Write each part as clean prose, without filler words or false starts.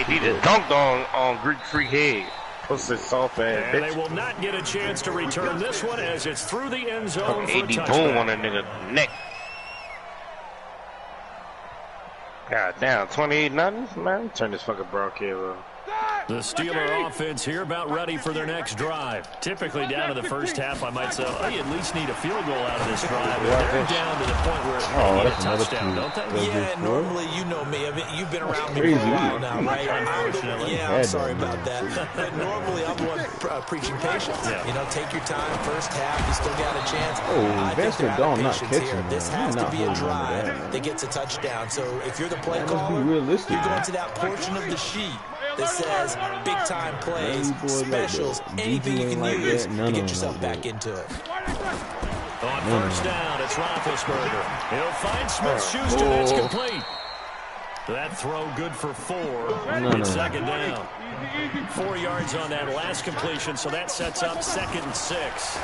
He just dunked on Greek Freak head. Pussy soft ass And bitch. they will not get a chance to return this one as it's through the end zone for a AD touchdown. boom on that nigga neck. God damn, 28-0, man. Turn this fucking broadcast off. The Steeler offense here about ready for their next drive. Typically down to the first half, I might say, oh, you at least need a field goal out of this drive. But they're down to the point where they need a touchdown, don't they? Yeah, normally, you know me. I mean, you've been around me for a while now, right? I'm sorry about that. But normally, I'm the one preaching patience. Yeah. You know, take your time. First half, you still got a chance. Oh, Bastard Dawn not catching here. This has to be a drive that gets a touchdown. So if you're the play caller, you're going to that portion of the sheet that says big-time plays, specials, anything you can use to get yourself back into it. On first down, it's Roethlisberger. He'll find Smith-Schuster. That's complete. That throw good for 4. It's second down. 4 yards on that last completion, so that sets up 2nd and 6.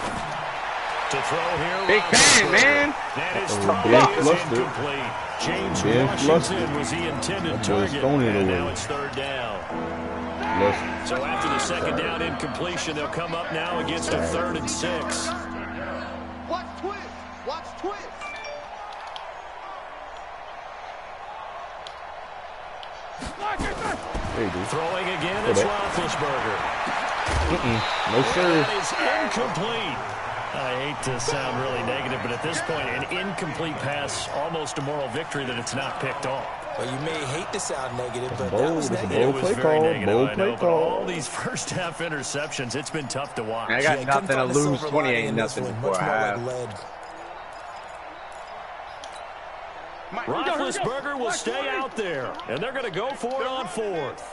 To throw here, Big bang, man. That is throw is incomplete. James Washington was the intended target, and now it's 3rd down. So after the 2nd down incompletion, they'll come up now against a 3rd and 6. Watch twist. Watch twist. Throwing again, it's Roethlisberger. No sir. That is incomplete. I hate to sound really negative, but at this point, an incomplete pass, almost a moral victory that it's not picked off. Well, you may hate to sound negative, but that was negative. It was very negative, I know, but all these first-half interceptions, it's been tough to watch. I got nothing to lose, 28-0 before half. Roethlisberger will stay out there, and they're going to go for it on 4th.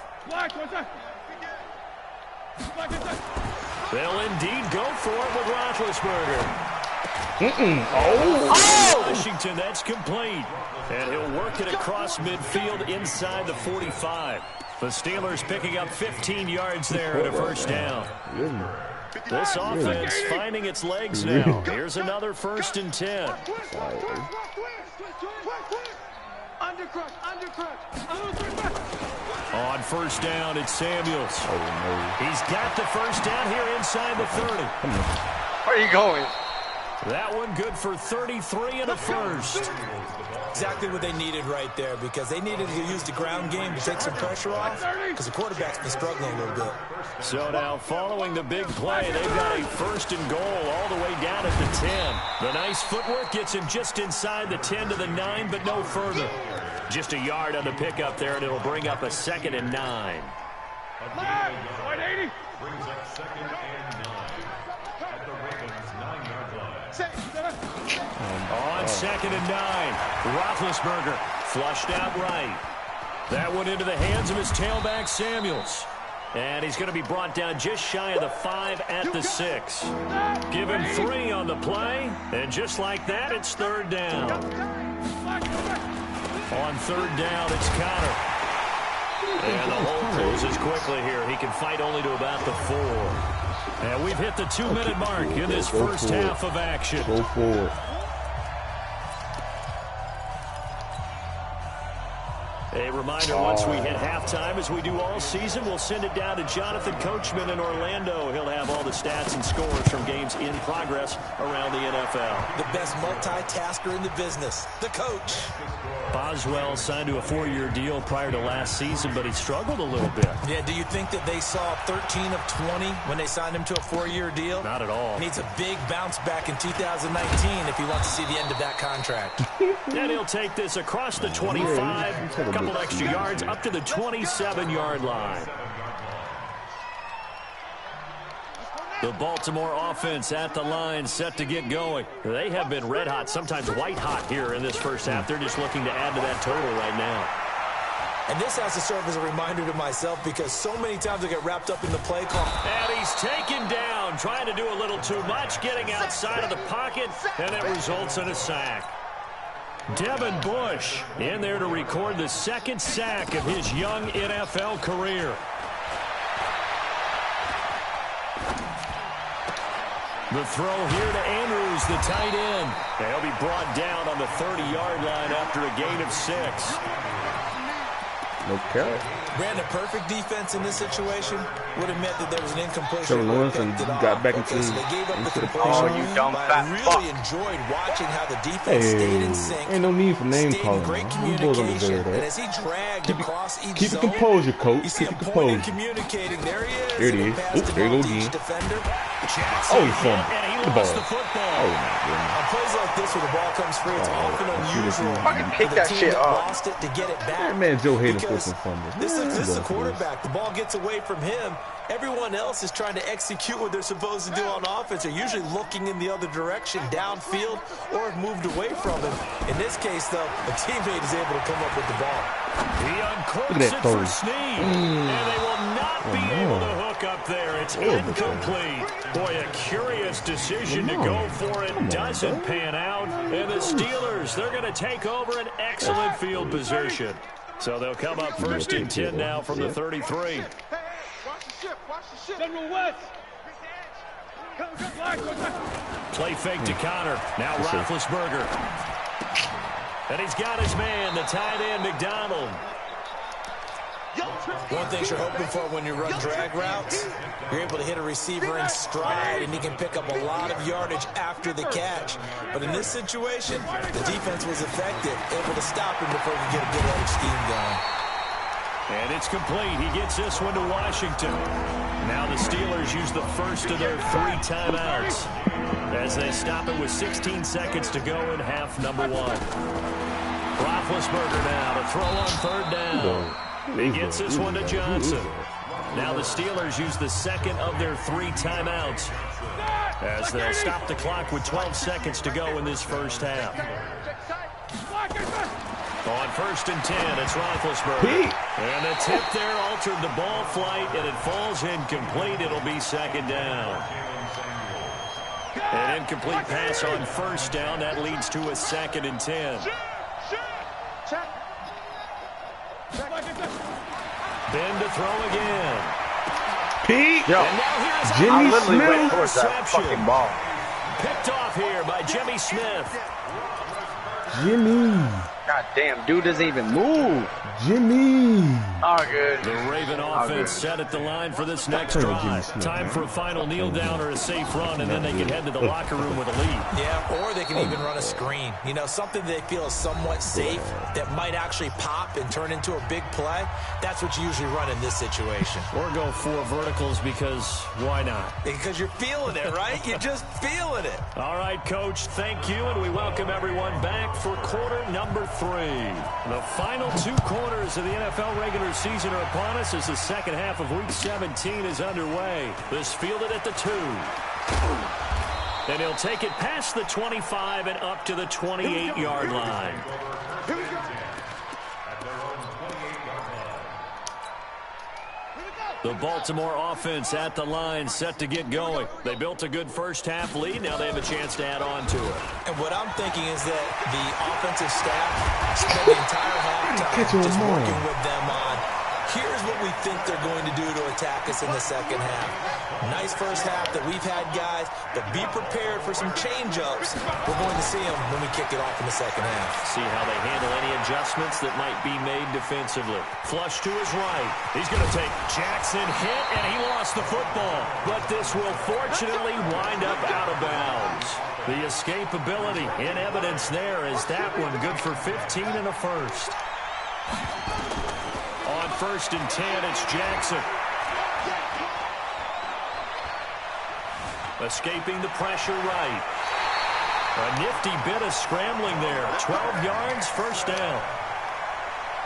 They'll indeed go for it with Roethlisberger. Washington, that's complete. And he'll work it across midfield inside the 45. The Steelers picking up 15 yards there at a first down. This offense finding its legs now. Here's another 1st and 10. On first down, it's Samuels. He's got the first down here inside the 30. Where are you going? That one good for 33 and a first. Exactly what they needed right there, because they needed to use the ground game to take some pressure off, because the quarterback's been struggling a little bit. So now, following the big play, they've got a 1st and goal all the way down at the 10. The nice footwork gets him just inside the 10 to the 9, but no further. Just a yard on the pickup there, and it'll bring up a 2nd and 9. Brings up 2nd and 9 at the Ravens' 9-yard line. On 2nd and 9, Roethlisberger flushed out right. That one into the hands of his tailback, Samuels. And he's going to be brought down just shy of the 5 at the 6. Give him 3 on the play, and just like that, it's 3rd down. On 3rd down, it's Connor. And the hole closes quickly here. He can fight only to about the 4. And we've hit the 2-minute mark in this first half of action. Go forward. A reminder, once we hit halftime, as we do all season, we'll send it down to Jonathan Coachman in Orlando. He'll have all the stats and scores from games in progress around the NFL. The best multitasker in the business, the coach. Boswell signed to a 4-year deal prior to last season, but he struggled a little bit. Yeah, do you think that they saw 13 of 20 when they signed him to a 4-year deal? Not at all. Needs a big bounce back in 2019 if he wants to see the end of that contract. And he'll take this across the 25, a couple extra yards, up to the 27-yard line. The Baltimore offense at the line, set to get going. They have been red hot, sometimes white hot here in this first half. They're just looking to add to that total right now. And this has to serve as a reminder to myself, because so many times I get wrapped up in the play call. And he's taken down, trying to do a little too much, getting outside of the pocket, and it results in a sack. Devin Bush in there to record the 2nd sack of his young NFL career. The throw here to Andrews, the tight end. They'll be brought down on the 30-yard line after a gain of 6. No carrot. Brandon, perfect defense in this situation would have meant that there was an incompletion. Trevor Lawrence and got back into so they gave up the completion. Oh, you dumb fat I fuck. really enjoyed watching how the defense stayed in sync. Ain't no need for name stayed calling. in great Man. You boys don't communication. deserve And that. as he dragged across each Keep zone, your composure, coach. you see Keep him your pointing, composure. communicating. There he is. There it is. Passed Oh, there you it go to each again. defender. Jackson Oh, he hit, fumbled and he the lost ball. the football. Oh my goodness. On plays like this where the ball comes free, it's often unusual Fucking for pick the that team shit that up. lost it to get it back. That man Joe Hayden Because forcing fumbles. This Man, is the don't do quarterback. The ball gets away from him. Everyone else is trying to execute what they're supposed to do on offense. They're usually looking in the other direction, downfield, or have moved away from him. In this case, though, a teammate is able to come up with the ball. He uncorks Look at that it for throw. Snead. And they will not be able to hook up there. It's incomplete. Boy, a curious decision to go for it. Doesn't pan out. And the Steelers, they're going to take over an excellent field position. So they'll come up first and 10 now from the 33. Play fake to Connor. Now Roethlisberger. And he's got his man, the tight end, McDonald. One thing you're hoping for when you run drag routes, you're able to hit a receiver in stride, and he can pick up a lot of yardage after the catch. But in this situation, the defense was effective, able to stop him before he could get a good edge scheme going. And it's complete. He gets this one to Washington. Now the Steelers use the first of their 3 timeouts as they stop it with 16 seconds to go in half number 1. Roethlisberger now to throw on 3rd down. He gets this one to Johnson. Now the Steelers use the second of their 3 timeouts as they'll stop the clock with 12 seconds to go in this first half. On 1st and 10, it's Roethlisberger. And the tip there altered the ball flight, and it falls incomplete. It'll be 2nd down. An incomplete pass on 1st down. That leads to a 2nd and 10. Ben to throw again. Pete. Yo, And now here's I Jimmy literally went Smith. towards that fucking ball. picked off here by Jimmy Smith. Jimmy. God damn, dude doesn't even move. Jimmy. All good. The Raven offense set at the line for this next drive. Time for a final kneel down or a safe run, and then they can head to the locker room with a lead. Yeah, or they can even run a screen. You know, something they feel is somewhat safe that might actually pop and turn into a big play. That's what you usually run in this situation. Or go 4 verticals because why not? Because you're feeling it, right? You're just feeling it. All right, Coach, thank you, and we welcome everyone back for quarter number 3. The final 2 quarters of the NFL regular season are upon us as the second half of Week 17 is underway. This fielded at the 2. And he'll take it past the 25 and up to the 28-yard line. The Baltimore offense at the line, set to get going. They built a good first half lead. Now they have a chance to add on to it. And what I'm thinking is that the offensive staff spent the entire halftime just working with them on, here's what we think they're going to do to attack us in the second half. Nice first half that we've had, guys, but be prepared for some change-ups. We're going to see them when we kick it off in the second half. See how they handle any adjustments that might be made defensively. Flush to his right. He's going to take Jackson hit, and he lost the football. But this will fortunately wind up out of bounds. The escapability in evidence there is that one good for 15 and a first. On 1st and 10, it's Jackson. Escaping the pressure right. A nifty bit of scrambling there. 12 yards, 1st down.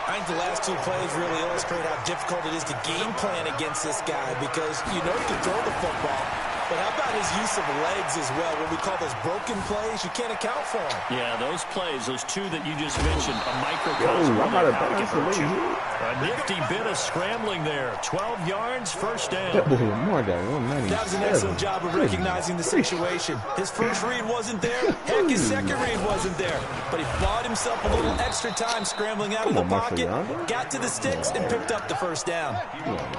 I think the last 2 plays really illustrate how difficult it is to game plan against this guy because you know he can throw the football. But how about his use of legs as well? What we call those broken plays, you can't account for them. Yeah, those plays, those 2 that you just mentioned, a microcosm of I'm how it can hurt you. out A nifty bit of scrambling there. 12 yards, 1st down. That boy Lamar got 197. That was an excellent job of recognizing the situation. His first read wasn't there. Heck, his second read wasn't there. But he bought himself a little extra time scrambling out of the pocket, got to the sticks, and picked up the 1st down.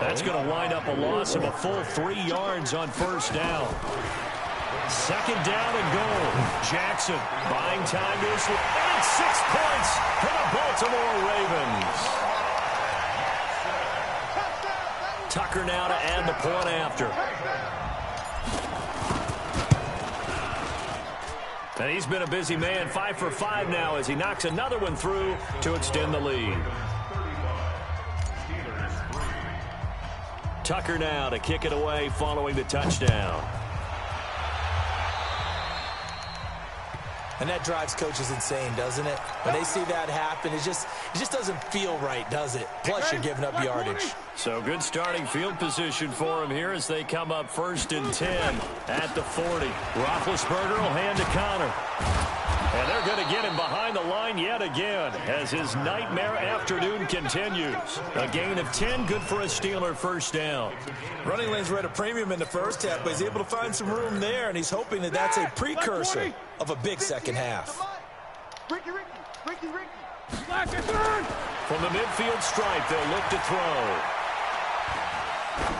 That's going to wind up a loss of a full 3 yards on 1st down. 2nd down and goal. Jackson buying time to his and 6 points for the Baltimore Ravens. Tucker now to add the point after. And he's been a busy man, 5 for 5 now as he knocks another one through to extend the lead. Tucker now to kick it away following the touchdown. And that drives coaches insane, doesn't it? When they see that happen, it just doesn't feel right, does it? Plus, you're giving up yardage. So good starting field position for him here as they come up 1st and 10 at the 40. Roethlisberger will hand to Connor. And they're going to get him behind the line yet again as his nightmare afternoon continues. A gain of 10, good for a Steeler first down. Running lanes were at a premium in the first half, but he's able to find some room there, and he's hoping that that's a precursor of a big second half. From the midfield stripe, they'll look to throw.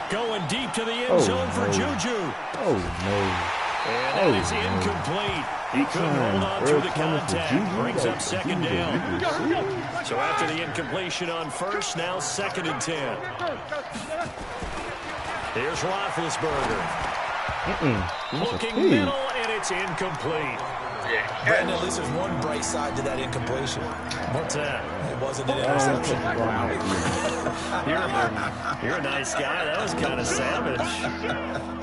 Going deep to the end zone for Juju. Oh, no. And that is incomplete. He couldn't hold on through the contact. Brings up 2nd down. So after the incompletion on 1st, now 2nd and 10. Here's Roethlisberger. Looking middle, and it's incomplete. Brandon, at least there's one bright side to that incompletion. What's that? It wasn't an interception. You're a nice guy. That was kind of savage.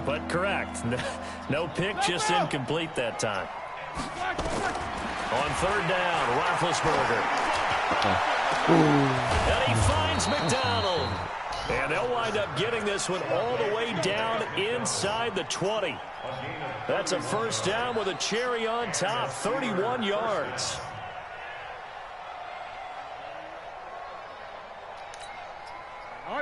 But correct. No pick, just incomplete that time. On 3rd down, Roethlisberger. And he finds McDonald. And they'll wind up getting this one all the way down inside the 20. That's a 1st down with a cherry on top, 31 yards.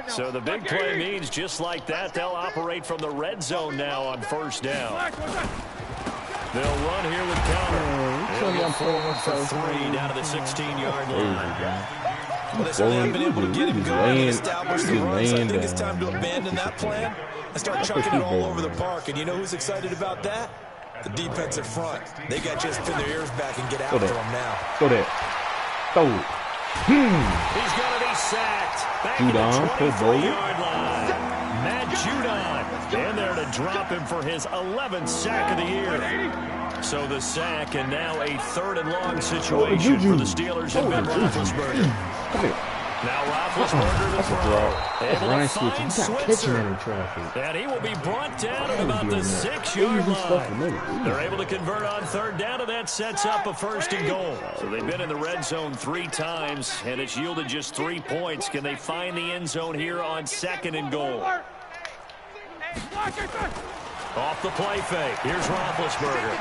So the big play means just like that, they'll operate from the red zone now on 1st down. They'll run here with Connor. They'll go forward for 3 down to the 16-yard line. Well, they certainly haven't been able to get him going and establish the run, so I think it's time to abandon that plan and start chucking it all over the park. And you know who's excited about that? The defensive front. They got to just pin their ears back and get after him now. Go there. Throw it. He's going to be sacked. Back to the 24-yard line. Matt Judon in there to drop him for his 11th sack of the year. So the sack and now a 3rd and long situation for the Steelers and Ben Roethlisberger. Now Roethlisberger to throw. Able to find Switzer. And he will be brought down at about the 6-yard line. They're able to convert on 3rd down, and that sets up a 1st and goal. So they've been in the red zone 3 times, and it's yielded just 3 points. Can they find the end zone here on 2nd and goal? Off the play fake. Here's Roethlisberger.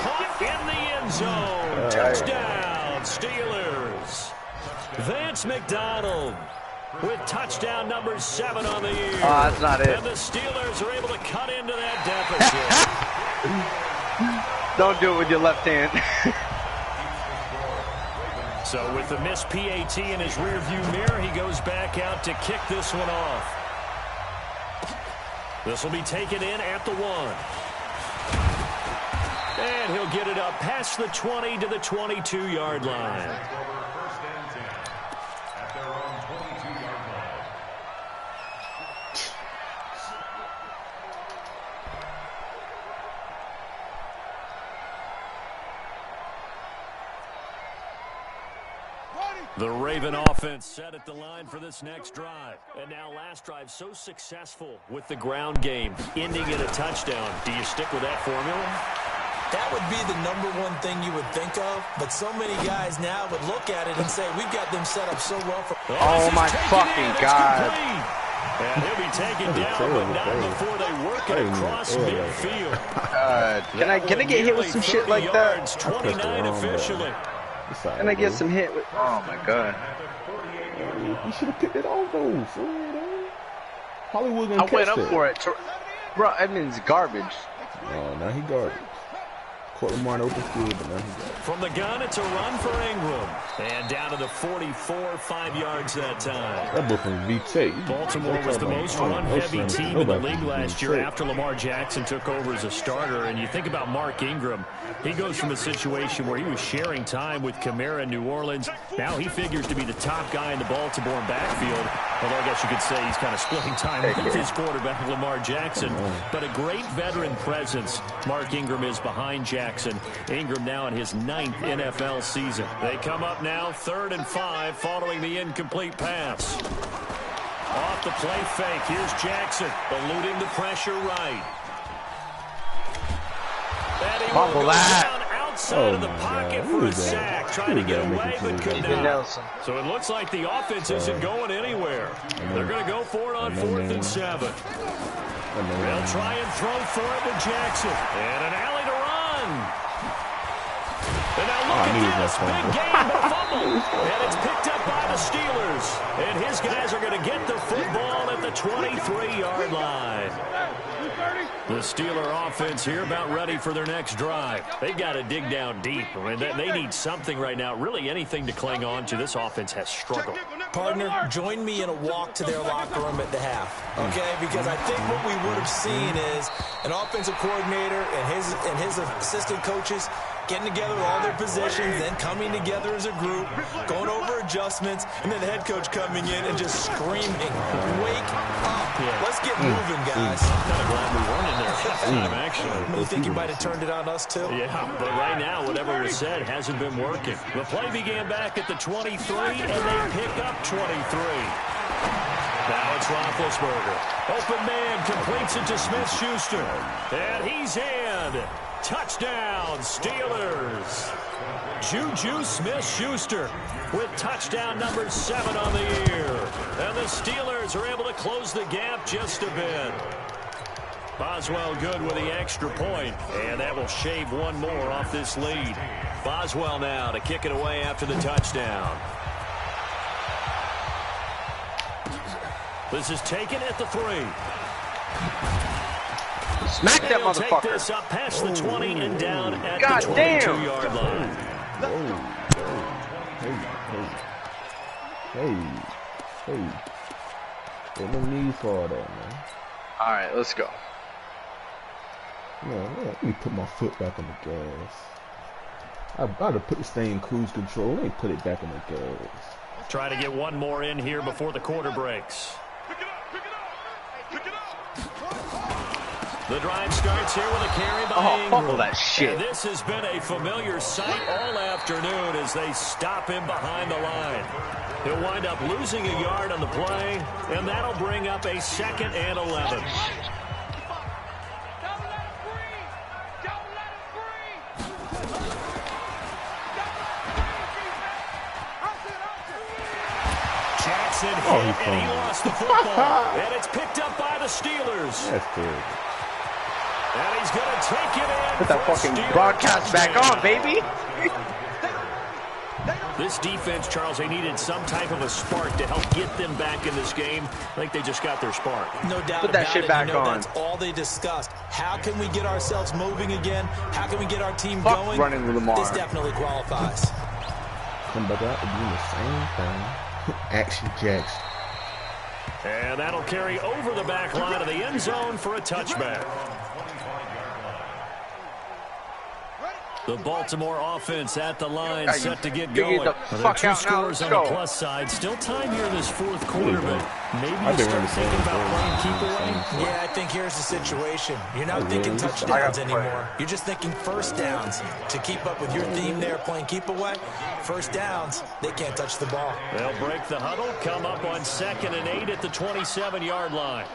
Caught in the end zone. Touchdown, Steelers. Vance McDonald with touchdown number 7 on the year. Oh, that's not it. And the Steelers are able to cut into that deficit. Don't do it with your left hand. So with the missed PAT in his rearview mirror, he goes back out to kick this one off. This will be taken in at the 1. And he'll get it up past the 20 to the 22-yard line. The Raven offense set at the line for this next drive. And now last drive so successful with the ground game, ending in a touchdown. Do you stick with that formula? That would be the #1 thing you would think of, but so many guys now would look at it and say, we've got them set up so well for... Oh my fucking God. And he'll be taken down, but not before they work it across midfield. Can I get hit with some shit like that? 29 officially. Can I get some hit with... Oh my God. You should have picked it off though, for real, though. Hollywood gonna I went up for it. Bro, Edmonds garbage. Oh, now he garbage. caught Lamar in open field, but now he got it. From the gun, it's a run for Ingram. And down to the 44, 5 yards that time. That boy from VT. Baltimore was the most run-heavy team in the league last year after Lamar Jackson took over as a starter. And you think about Mark Ingram, he goes from a situation where he was sharing time with Kamara in New Orleans. Now he figures to be the top guy in the Baltimore backfield. Although I guess you could say he's kind of splitting time with his quarterback, Lamar Jackson. But a great veteran presence. Mark Ingram is behind Jackson. Ingram now in his 9th NFL season. They come up now 3rd and 5 following the incomplete pass. Off the play fake. Here's Jackson eluding the pressure right. Fumble that. Outside of the pocket for a sack. Trying to get away, but could not. So it looks like the offense isn't going anywhere. They're going to go for it on 4th and 7. They'll try and throw for it with Jackson. And an alley to run. And now look at this. Big game, but a fumble. And it's picked up by the Steelers. And his guys are going to get the football at the 23-yard line. The Steeler offense here about ready for their next drive. They've got to dig down deep. I mean, they need something right now, really anything to cling on to. This offense has struggled. Partner, join me in a walk to their locker room at the half, okay? Because I think what we would have seen is an offensive coordinator and his assistant coaches getting together all their positions, then coming together as a group, going over adjustments, and then the head coach coming in and just screaming, wake up. Yeah. Let's get moving, guys. Kind of glad we weren't in there that time, actually. You think you might have turned it on us, too? Yeah, but right now, whatever was said hasn't been working. The play began back at the 23, and they pick up 23. Now it's Roethlisberger. Open man completes it to Smith-Schuster. And he's in. Touchdown, Steelers. Juju Smith-Schuster with touchdown number 7 on the year. And the Steelers are able to close the gap just a bit. Boswell good with the extra point, and that will shave one more off this lead. Boswell now to kick it away after the touchdown. This is taken at the 3. Smack that motherfucker. Take this up past the 20 and down at the 22-yard line. Hey. No need for all that, man. All right, let's go. Man, let me put my foot back on the gas. I gotta put this thing in cruise control. Let me put it back on the gas. Try to get one more in here before the quarter breaks. The drive starts here with a carry by Ingram. Oh, that shit. And this has been a familiar sight all afternoon as they stop him behind the line. He'll wind up losing a yard on the play, and that'll bring up a 2nd and 11. Jackson hit, and he lost the football. And it's picked up by the Steelers. That's good. And he's going to take it in. Put that fucking broadcast back on, baby. This defense, Charles, they needed some type of a spark to help get them back in this game. I think they just got their spark. No doubt Put that shit back on. That's all they discussed. How can we get ourselves moving again? How can we get our team going? Running with Lamar. This definitely qualifies. Come back out and do the same thing. Action Jackson. And that'll carry over the back line of the end zone for a touchback. The Baltimore offense at the line, set to get going. There 2 scores on the plus side. Still time here in this 4th quarter, but maybe you start thinking about playing keep away. Yeah, I think here's the situation. You're not thinking touchdowns anymore. You're just thinking first downs. To keep up with your theme there, playing keep away, first downs, they can't touch the ball. They'll break the huddle, come up on 2nd and 8 at the 27-yard line.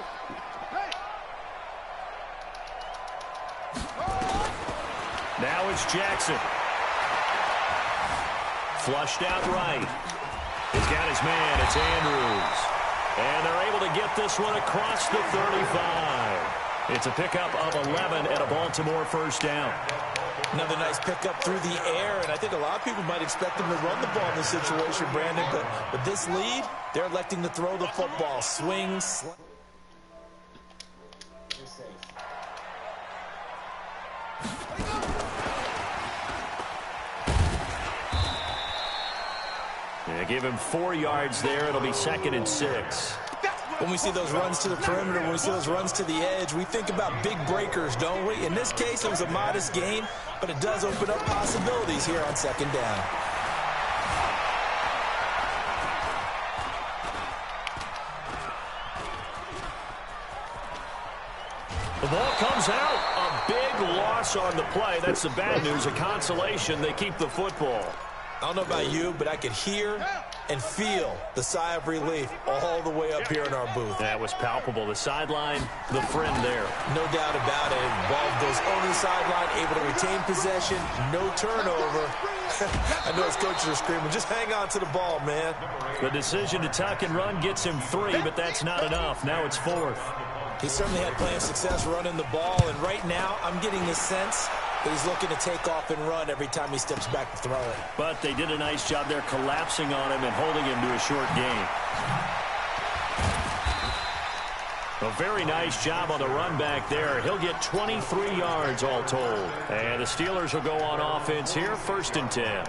Now it's Jackson. Flushed out right. He's got his man. It's Andrews. And they're able to get this one across the 35. It's a pickup of 11 and a Baltimore first down. Another nice pickup through the air, and I think a lot of people might expect them to run the ball in this situation, Brandon. But with this lead, they're electing to throw the football. Swings. give him 4 yards there. It'll be 2nd and 6. When we see those runs to the perimeter, when we see those runs to the edge, we think about big breakers, don't we? In this case, it was a modest gain, but it does open up possibilities here on 2nd down. The ball comes out. A big loss on the play. That's the bad news. A consolation. They keep the football. I don't know about you, but I could hear and feel the sigh of relief all the way up here in our booth. That was palpable. The sideline, the friend there. No doubt about it. Ball goes over the sideline, able to retain possession, no turnover. I know his coaches are screaming, just hang on to the ball, man. The decision to tuck and run gets him 3, but that's not enough. Now it's 4th. He certainly had plenty of success running the ball, and right now I'm getting the sense that he's looking to take off and run every time he steps back to throw it. But they did a nice job there collapsing on him and holding him to a short gain. A very nice job on the run back there. He'll get 23 yards all told. And the Steelers will go on offense here, 1st and 10.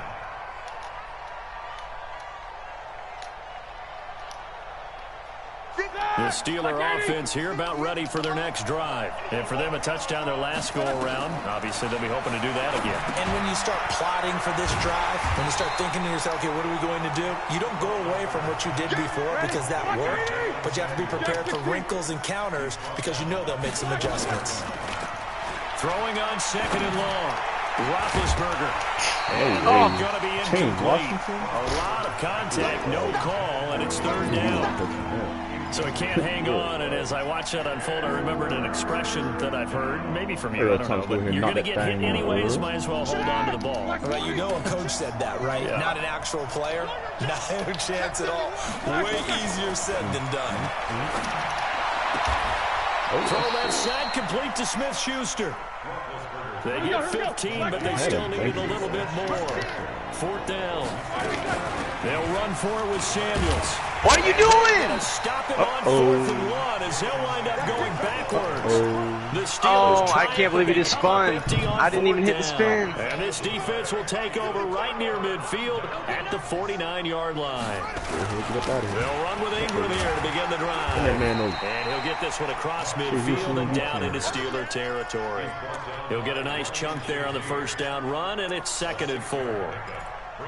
The Steeler offense here about ready for their next drive. And for them, a touchdown their last go-around. Obviously, they'll be hoping to do that again. And when you start plotting for this drive, when you start thinking to yourself, okay, what are we going to do? You don't go away from what you did before because that worked, but you have to be prepared for wrinkles and counters because you know they'll make some adjustments. Throwing on 2nd and long. Roethlisberger. Going to be incomplete. A lot of contact, no call, and it's 3rd down. So he can't hang on, and as I watch that unfold, I remembered an expression that I've heard, maybe from you, I don't know, but you're going to get hit anyways, might as well hold on to the ball. Right, you know a coach said that, right? Yeah. Not an actual player. Not a chance at all. Way easier said than done. Throw that side, complete to Smith-Schuster. They get 15, but they still need a little bit more. 4th down. They'll run for it with Samuels. What are you doing? Stop him on 4th and 1 as he'll wind up going backwards. The Steelers I can't believe he just spun. I didn't even hit the spin. And this defense will take over right near midfield at the 49-yard line. They'll run with Ingram here to begin the drive. And he'll get this one across midfield and down into Steeler territory. He'll get a nice chunk there on the 1st down run, and it's 2nd and 4.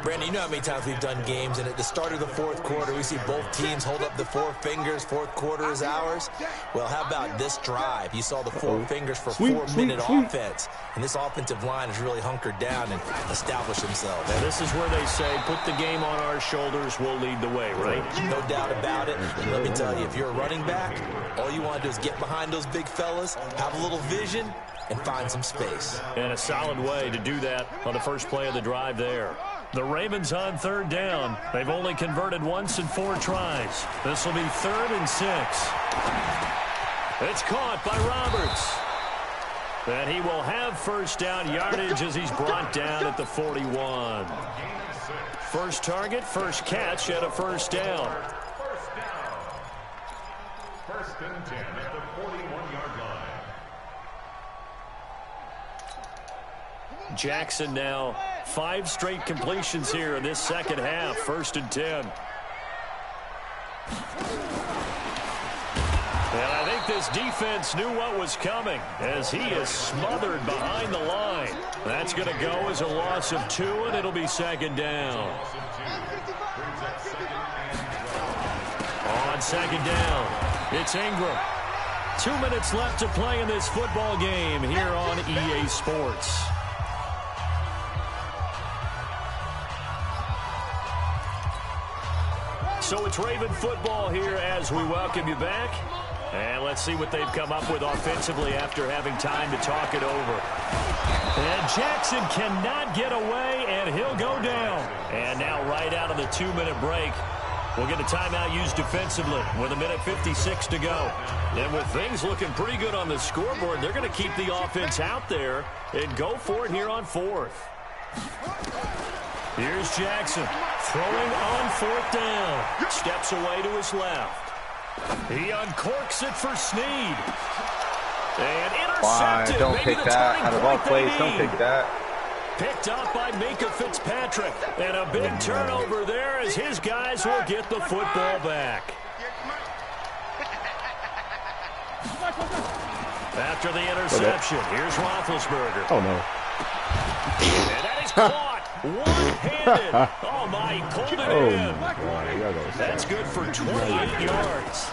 Brandon, you know how many times we've done games, and at the start of the 4th quarter, we see both teams hold up the 4 fingers, 4th quarter is ours. Well, how about this drive? You saw the 4 fingers for 4-minute offense, and this offensive line has really hunkered down and established themselves. And this is where they say, put the game on our shoulders, we'll lead the way, right? No doubt about it. And let me tell you, if you're a running back, all you want to do is get behind those big fellas, have a little vision, and find some space. And a solid way to do that on the first play of the drive there. The Ravens on 3rd down. They've only converted once in 4 tries. This will be 3rd and 6. It's caught by Roberts. And he will have 1st down yardage as he's brought down at the 41. First target, first catch at a 1st down. 1st and 10 at the 41-yard line. Jackson now 5 straight completions here in this 2nd half. 1st and 10. And I think this defense knew what was coming as he is smothered behind the line. That's going to go as a loss of 2, and it'll be 2nd down. On 2nd down, it's Ingram. 2 minutes left to play in this football game here on EA Sports. So it's Raven football here as we welcome you back. And let's see what they've come up with offensively after having time to talk it over. And Jackson cannot get away, and he'll go down. And now right out of the 2-minute break, we'll get a timeout used defensively with 1:56 to go. And with things looking pretty good on the scoreboard, they're going to keep the offense out there and go for it here on 4th. Here's Jackson throwing on 4th down. Steps away to his left. He uncorks it for Snead. And intercepted. Don't pick that. Out of all plays, don't pick that. Picked up by Minka Fitzpatrick. And a big turnover there as his guys will get the football back. After the interception, here's Roethlisberger. Oh, no. And that is caught. One-handed. Oh, my, he pulled it in. God. That's good for 28 yards.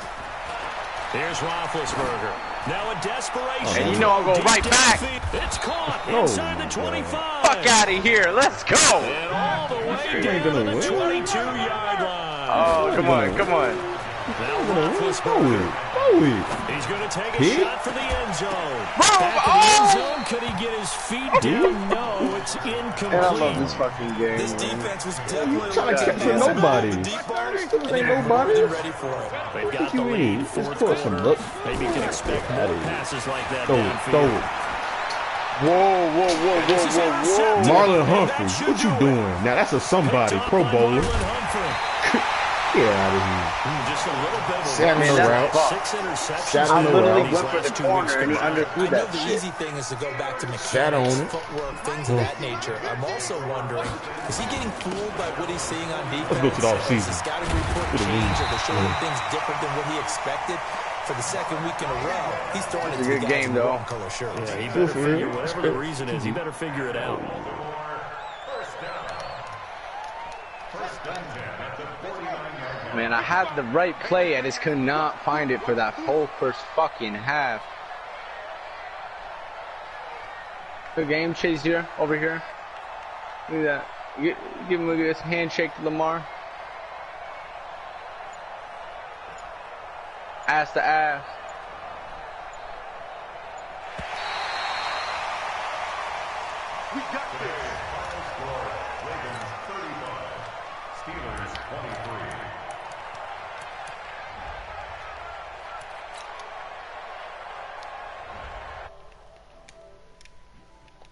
Here's Roethlisberger. Now a desperation. And you know I'll go right back. It's caught inside the 25. Fuck out of here. Let's go. And all the way down to the 22-yard line. Oh, come on, come on. Now Roethlisberger. He's going to take a shot for the end zone. Back to the end zone. Could he get his feet down? No, it's incomplete. And I love this fucking game. This defense was definitely trying to catch nobody. Ain't nobody. ready for it. They've got the lead. Fourth quarter. Maybe you can expect more passes like that downfield. Whoa. Marlon Humphrey, what you doing? Now that's a somebody, Pro Bowler. Get out of here. Just a little bit of a Salmon route. 6 interceptions. I literally These went for last the 2 corner and he weeks. underthrew I know that the shit. easy thing is to go back to Shadow mechanics, on it. footwork, things of that nature. I'm also wondering, is he getting fooled by what he's seeing on defense? Let's go to the offseason. Has the scouting report changed? Are they showing things different than what he expected? For the second week in a row, he's throwing it to the guys in the wrong color shirts. Yeah, he better figure, whatever the reason is, he better figure it out. Man, I had the right play. I just could not find it for that whole first fucking half. Good game, Chase here, over here. Look at that. Give him a good handshake to Lamar. Ass to ass.